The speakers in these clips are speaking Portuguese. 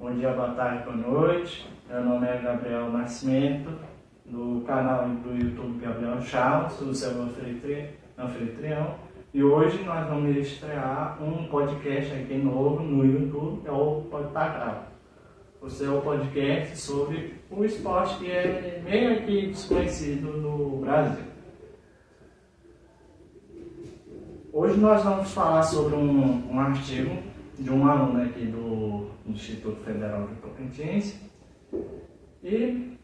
Bom dia, boa tarde, boa noite. Meu nome é Gabriel Nascimento, do canal do YouTube Gabriel Chaves, sou seu anfitrião. E hoje nós vamos estrear um podcast aqui novo no YouTube, que é o Podtacral. O seu podcast sobre o esporte que é meio que desconhecido no Brasil. Hoje nós vamos falar sobre um artigo de um aluno aqui do Instituto Federal do Tocantins. E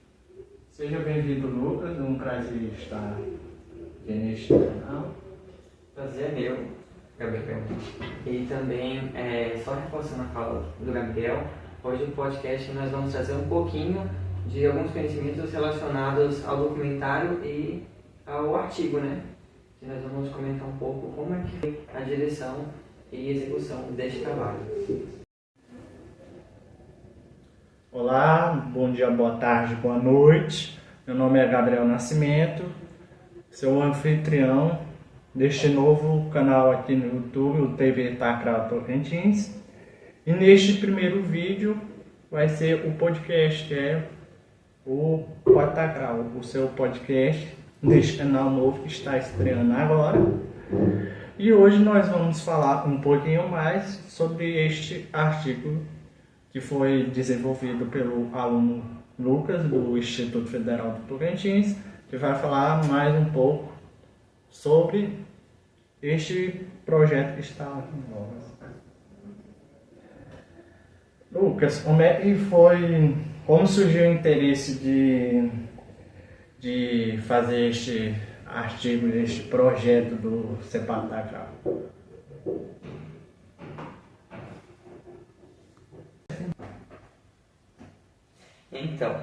seja bem-vindo, Lucas, é um prazer estar aqui neste canal. Prazer é meu, Gabriel. E também, só reforçando a fala do Gabriel, hoje no podcast nós vamos trazer um pouquinho de alguns conhecimentos relacionados ao documentário e ao artigo, né? E nós vamos comentar um pouco como é que foi a direção e execução deste trabalho. Olá, bom dia, boa tarde, boa noite. Meu nome é Gabriel Nascimento, sou anfitrião deste novo canal aqui no YouTube, o TV Tacral Tocantins. E neste primeiro vídeo vai ser o podcast, que é o Podtacral, o seu podcast deste canal novo que está estreando agora. E hoje nós vamos falar um pouquinho mais sobre este artigo que foi desenvolvido pelo aluno Lucas, do Instituto Federal do Tocantins, que vai falar mais um pouco sobre este projeto que está aqui em obras. Lucas, como surgiu o interesse de fazer este artigo, este projeto do Podtacral? Então,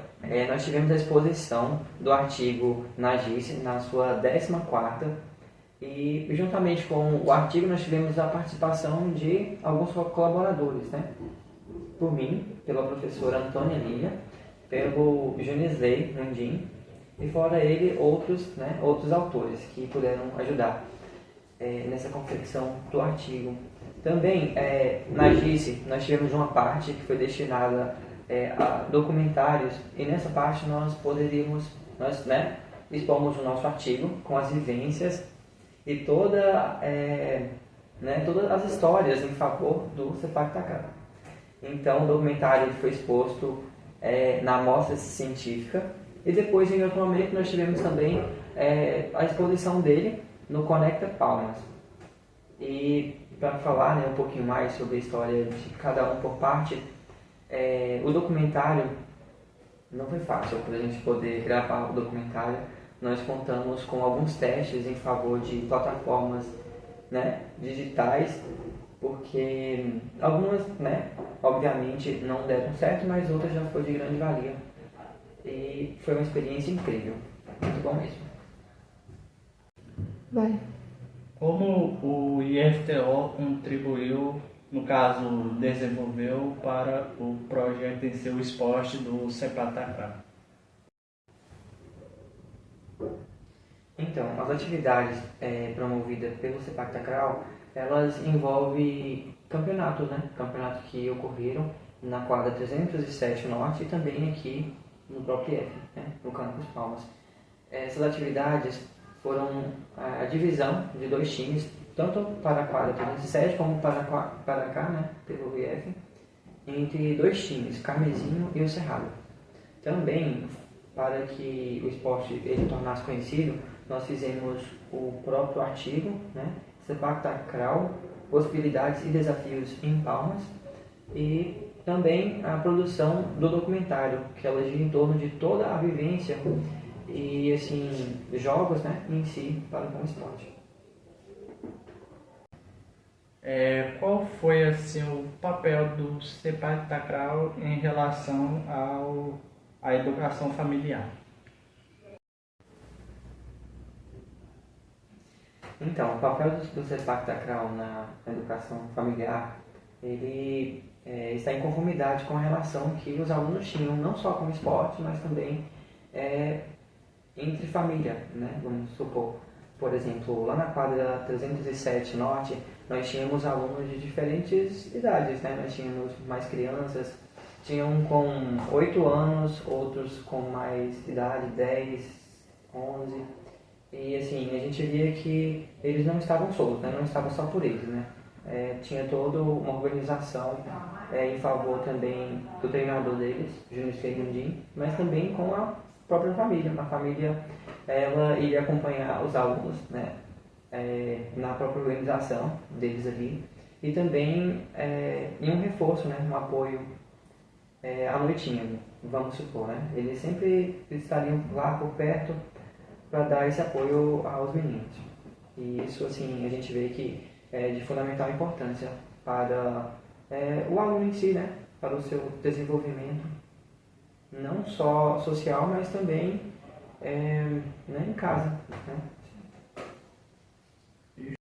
nós tivemos a exposição do artigo na GICE, na sua 14ª, e juntamente com o artigo nós tivemos a participação de alguns colaboradores, né? Por mim, pela professora Antônia Lívia, pelo Junisley Mundim, e fora ele outros autores que puderam ajudar nessa confecção do artigo. Também, na GICE, nós tivemos uma parte que foi destinada a documentários, e nessa parte nós expomos o nosso artigo com as vivências e todas as histórias em favor do Podtacral. Então o documentário foi exposto na mostra científica, e depois em outro momento nós tivemos também a exposição dele no Conecta Palmas. E para falar um pouquinho mais sobre a história de cada um por parte, o documentário não foi fácil para a gente poder gravar o documentário. Nós contamos com alguns testes em favor de plataformas digitais, porque algumas, obviamente não deram certo, mas outras já foi de grande valia. E foi uma experiência incrível, muito bom mesmo. Vai. Como o IFTO contribuiu, no caso, desenvolveu para o projeto em seu esporte do Podtacral? Então, as atividades promovidas pelo Podtacral, elas envolvem campeonatos, campeonatos que ocorreram na quadra 307 Norte e também aqui no próprio IF, no Campus Palmas. Essas atividades foram a divisão de 2 times, tanto para a quadra 307 como para cá, pelo IF, entre 2 times, Carmezinho e o Cerrado. Também, para que o esporte ele tornasse conhecido, nós fizemos o próprio artigo, Podtacral, possibilidades e desafios em Palmas, e também a produção do documentário, que ela gira em torno de toda a vivência e jogos em si para com o esporte. Qual foi o papel do Podtacral em relação à educação familiar? Então, o papel do Podtacral na educação familiar, ele está em conformidade com a relação que os alunos tinham, não só com o esporte, mas também entre família, Vamos supor, por exemplo, lá na quadra 307 Norte, nós tínhamos alunos de diferentes idades, Nós tínhamos mais crianças, Tinha um com 8 anos, outros com mais idade, 10, 11. E assim, a gente via que eles não estavam soltos, né? Não estavam só por eles, né? Tinha toda uma organização em favor também do treinador deles, Júnior Segundim, mas também com a própria família. A família, ela iria acompanhar os alunos, né? Na própria organização deles ali. E também em um reforço, né? Um apoio à noitinha, vamos supor, né? Eles sempre estariam lá por perto para dar esse apoio aos meninos. E isso, assim, a gente vê que é de fundamental importância para o aluno em si, né? Para o seu desenvolvimento, não só social, mas também né, em casa, né?